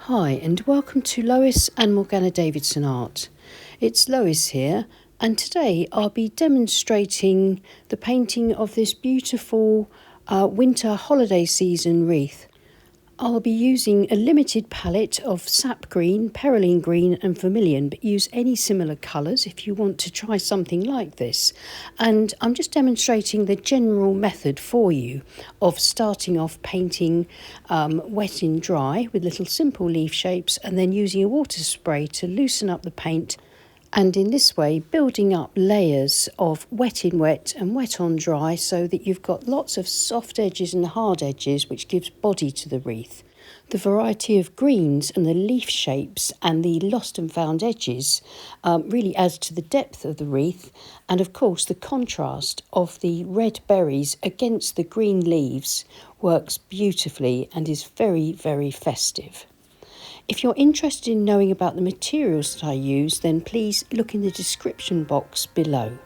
Hi and welcome to Lois and Morgana Davidson Art. It's Lois here, and today I'll be demonstrating the painting of this beautiful winter holiday season wreath. I'll be using a limited palette of sap green, perylene green and vermilion, but use any similar colours if you want to try something like this. And I'm just demonstrating the general method for you of starting off painting wet in dry with little simple leaf shapes, and then using a water spray to loosen up the paint, and in this way building up layers of wet in wet and wet on dry, so that you've got lots of soft edges and hard edges, which gives body to the wreath. The variety of greens and the leaf shapes and the lost and found edges really adds to the depth of the wreath, and of course the contrast of the red berries against the green leaves works beautifully and is very, very festive. If you're interested in knowing about the materials that I use, then please look in the description box below.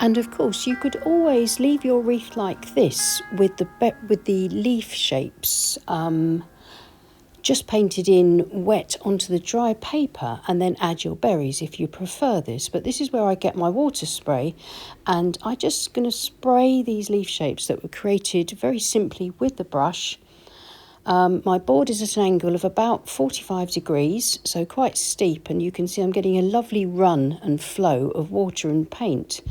And of course you could always leave your wreath like this with the leaf shapes just painted in wet onto the dry paper, and then add your berries if you prefer this. But this is where I get my water spray, and I'm just going to spray these leaf shapes that were created very simply with the brush. My board is at an angle of about 45 degrees, so quite steep, and you can see I'm getting a lovely run and flow of water and paint,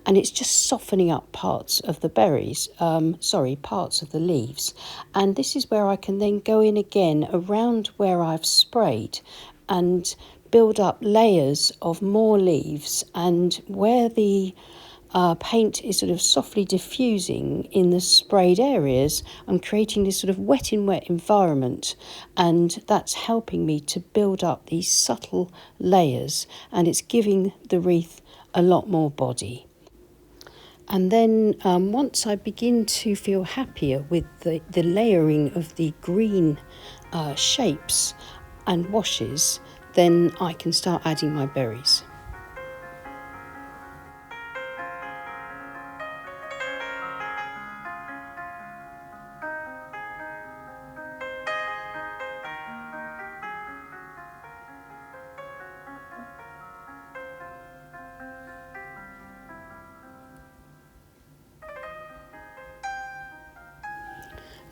and it's just softening up parts of the berries, parts of the leaves. And this is where I can then go in again around where I've sprayed and build up layers of more leaves, and where the paint is sort of softly diffusing in the sprayed areas, I'm creating this sort of wet in wet environment, and that's helping me to build up these subtle layers, and it's giving the wreath a lot more body. And then once I begin to feel happier with the layering of the green shapes and washes, then I can start adding my berries.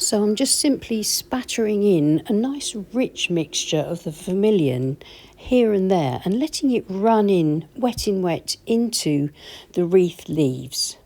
So I'm just simply spattering in a nice rich mixture of the vermilion here and there and letting it run in wet into the wreath leaves.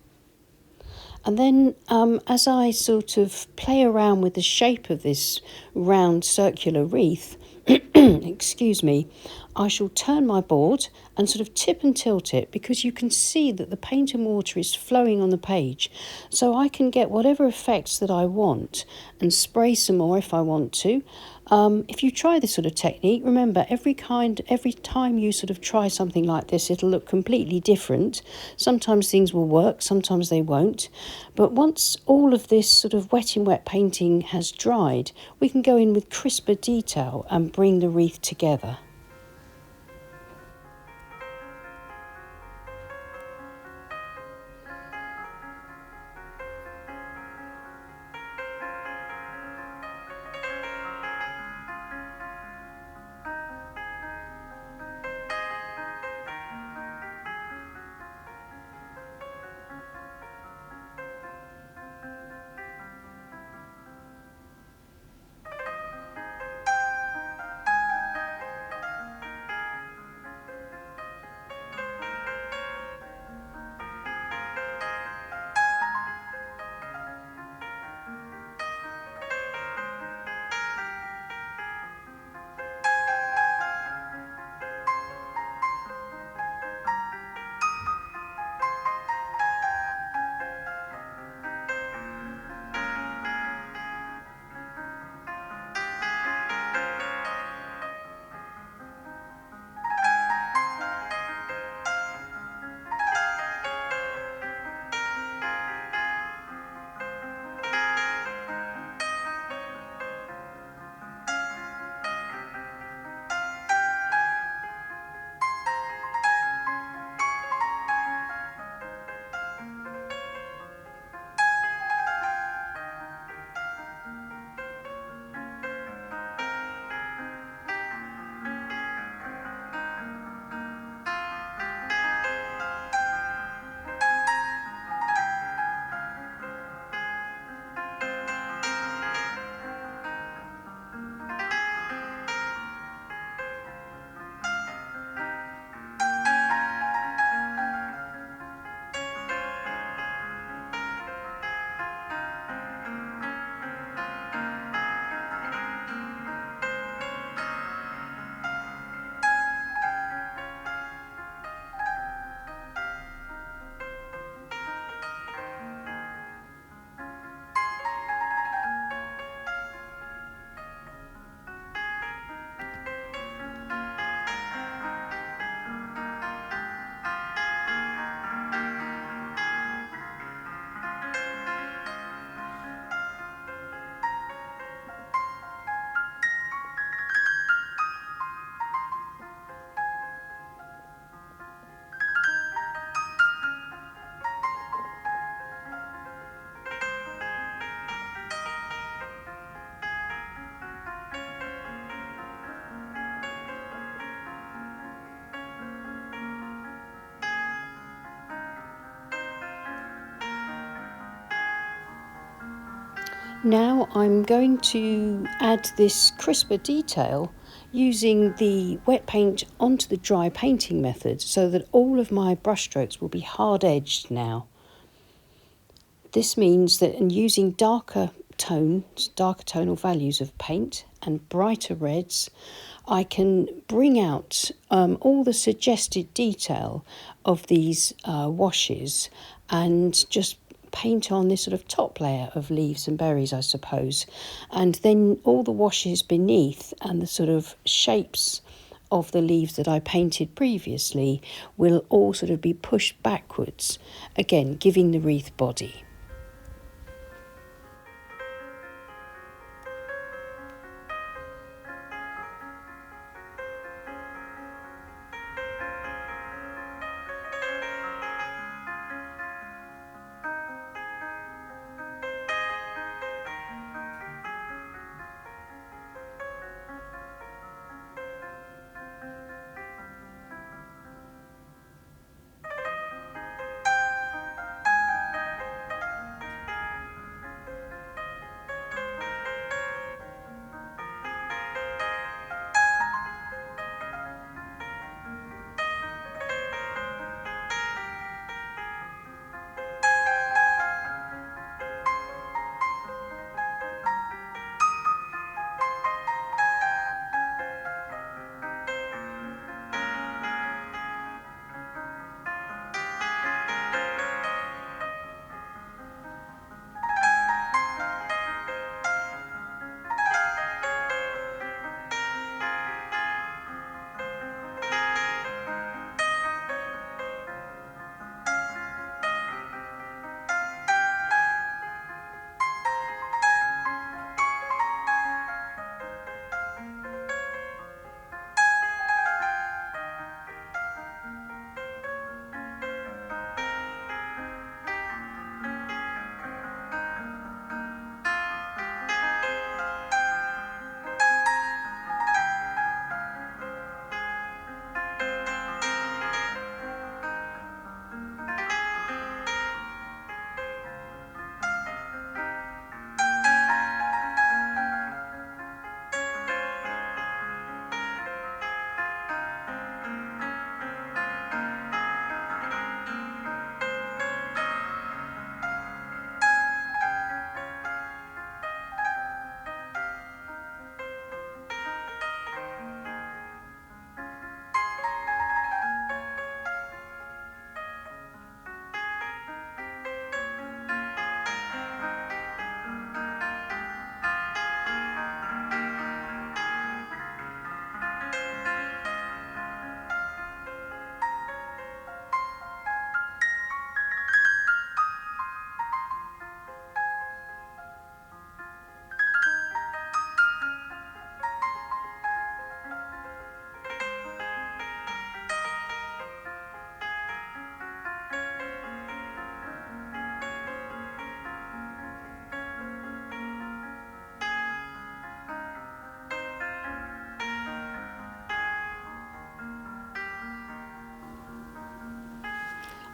And then as I sort of play around with the shape of this round circular wreath, excuse me, I shall turn my board and sort of tip and tilt it, because you can see that the paint and water is flowing on the page. So I can get whatever effects that I want and spray some more if I want to. If you try this sort of technique, remember every time you sort of try something like this, it'll look completely different. Sometimes things will work, sometimes they won't. But once all of this sort of wet in wet painting has dried, we can go in with crisper detail and bring the wreath together. Now I'm going to add this crisper detail using the wet paint onto the dry painting method, so that all of my brushstrokes will be hard edged now. This means that in using darker tonal values of paint and brighter reds, I can bring out all the suggested detail of these washes and just paint on this sort of top layer of leaves and berries, I suppose, and then all the washes beneath and the sort of shapes of the leaves that I painted previously will all sort of be pushed backwards, again giving the wreath body.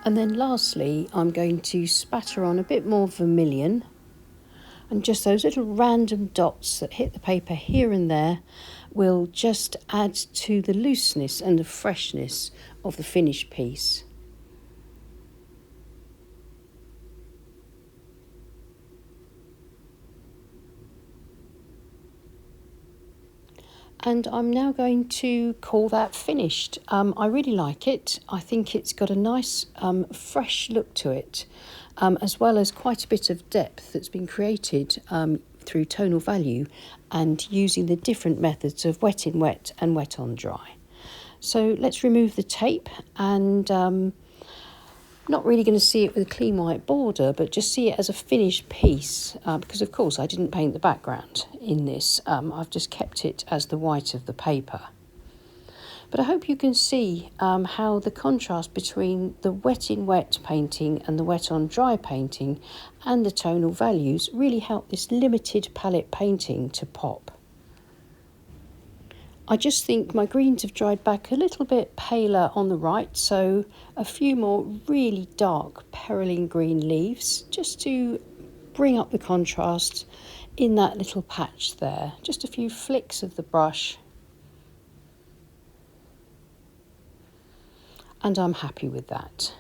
And then lastly, I'm going to spatter on a bit more vermilion, and just those little random dots that hit the paper here and there will just add to the looseness and the freshness of the finished piece. And I'm now going to call that finished. I really like it. I think it's got a nice fresh look to it, as well as quite a bit of depth that's been created through tonal value and using the different methods of wet in wet and wet on dry. So let's remove the tape, and not really going to see it with a clean white border, but just see it as a finished piece, because of course I didn't paint the background in this. I've just kept it as the white of the paper. But I hope you can see how the contrast between the wet in wet painting and the wet on dry painting and the tonal values really help this limited palette painting to pop. I just think my greens have dried back a little bit paler on the right, so a few more really dark perylene green leaves just to bring up the contrast in that little patch there. Just a few flicks of the brush, and I'm happy with that.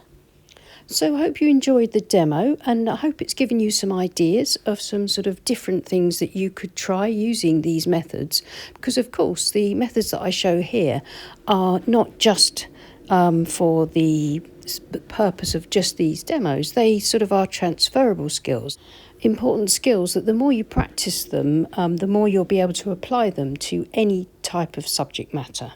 So I hope you enjoyed the demo, and I hope it's given you some ideas of some sort of different things that you could try using these methods, because of course the methods that I show here are not just for the purpose of just these demos. They sort of are transferable skills, important skills that the more you practice them, the more you'll be able to apply them to any type of subject matter.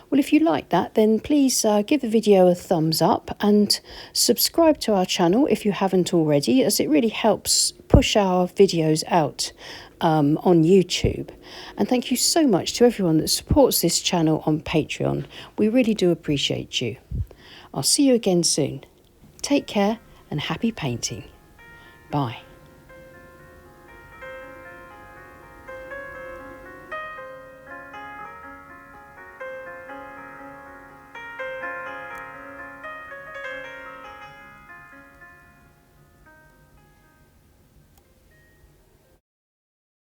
Well, if you like that, then please give the video a thumbs up and subscribe to our channel if you haven't already, as it really helps push our videos out on YouTube. And thank you so much to everyone that supports this channel on Patreon. We really do appreciate you. I'll see you again soon. Take care and happy painting. Bye.